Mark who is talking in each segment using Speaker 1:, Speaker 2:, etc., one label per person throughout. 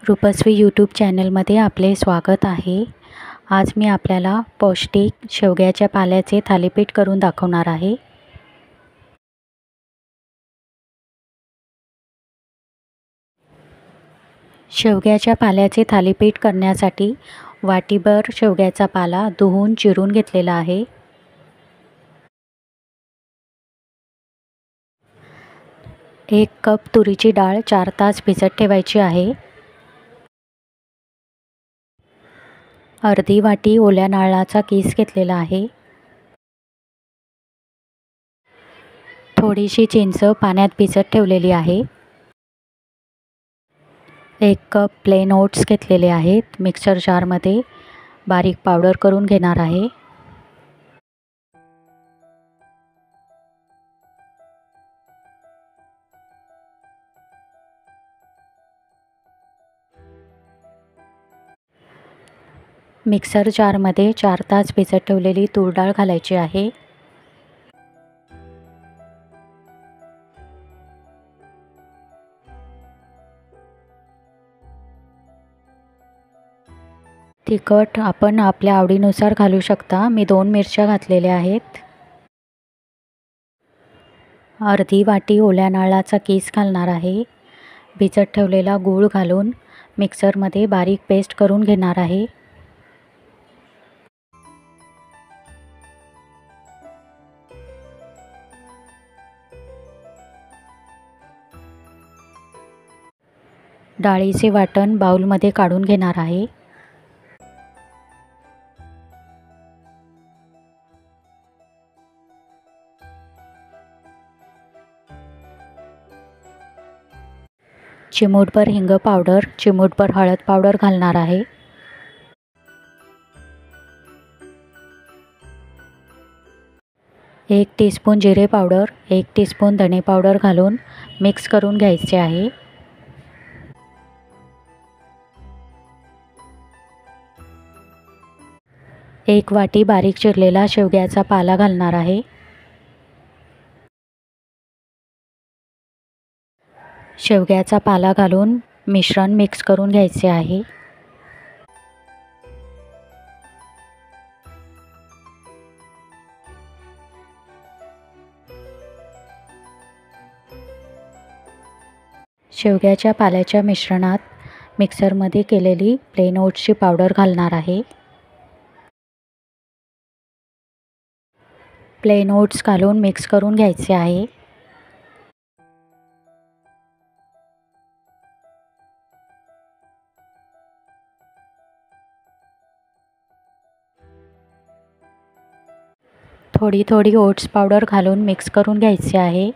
Speaker 1: Rupashree YouTube चॅनलमध्ये आपले स्वागत आहे। आज मी आपल्याला पौष्टिक शेवग्याच्या पाल्याचे थालीपीठ करून दाखवणार आहे। शेवग्याच्या पाल्याचे थालीपीठ करण्यासाठी वाटीभर शेवग्याचा पाला धुवून चिरून घेतलेला आहे। एक कप तुरीची डाळ 4 तास भिजत ठेवायची आहे। अर्धी वाटी ओल्या नारळाचा कीस घेतलेला आहे। थोडीशी चिंच पाण्यात भिजत ठेवलेली आहे। 1 कप प्लेन ओट्स घेतलेले आहेत। मिक्सर जारमध्ये बारीक पावडर करून घेणार आहे। मिक्सर जारमध्ये 4 तास भिजत ठेवलेली तूर डाळ घालायची आहे। तिखट आपण आपल्या आवडीनुसार घालू शकता। मी 2 मिरच्या घातलेल्या आहेत। अर्धी वाटी ओल्या नारळाचा कीस घालणार आहे। भिजत ठेवलेला गूळ घालून मिक्सरमध्ये बारीक पेस्ट करून घेणार आहे। डाळीचे वाटण बाउलमध्ये काढून घेणार आहे। चिमूटभर हिंग पावडर, चिमूटभर हळद पावडर घालणार आहे। एक टीस्पून जिरे पावडर, 1 टीस्पून धणे पावडर घालून मिक्स करून घ्यायचे आहे। एक वाटी बारीक चिरलेला शेवग्याचा पाला घालणार आहे। शेवग्याचा पाला घालून मिश्रण मिक्स करून घ्यायचे आहे। शेवग्याच्या पाल्याच्या मिश्रणात मिक्सरमध्ये केलेली प्लेन ओट्सची पावडर घालणार आहे। प्लेन ओट्स घालून मिक्स करून घ्यायचे आहे। थोडी थोडी ओट्स पावडर घालून मिक्स करून घ्यायचे आहे।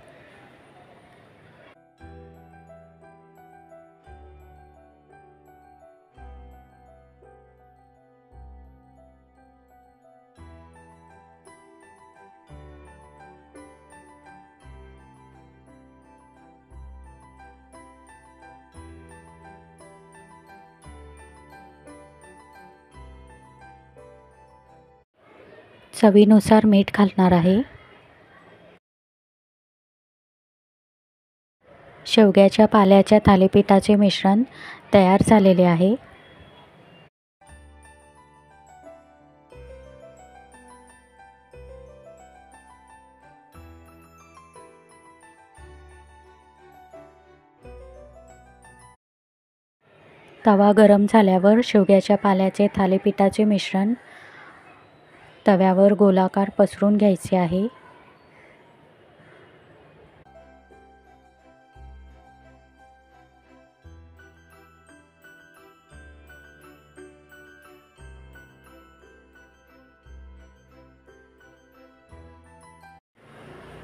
Speaker 1: चवीनुसार मीठ घालणार आहे। शेवग्याच्या पाल्याच्या थालीपीठाचे मिश्रण तयार झालेले आहे। तवा गरम झाल्यावर शेवग्याच्या पाल्याचे थालीपीठाचे मिश्रण तव्यावर गोलाकार पसरून घ्यायचे आहे।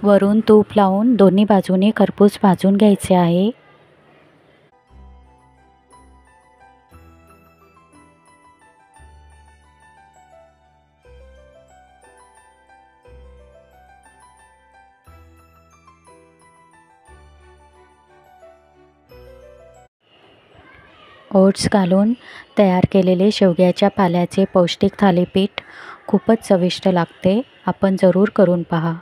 Speaker 1: वरून तूप लावून दोन्ही बाजूने खरपूस भाजून घ्यायचे आहे। ओट्स घालून तयार केलेले शेवग्याच्या पाल्याचे पौष्टिक थालीपीठ खूपच चविष्ट लागते। आपण जरूर करून पहा।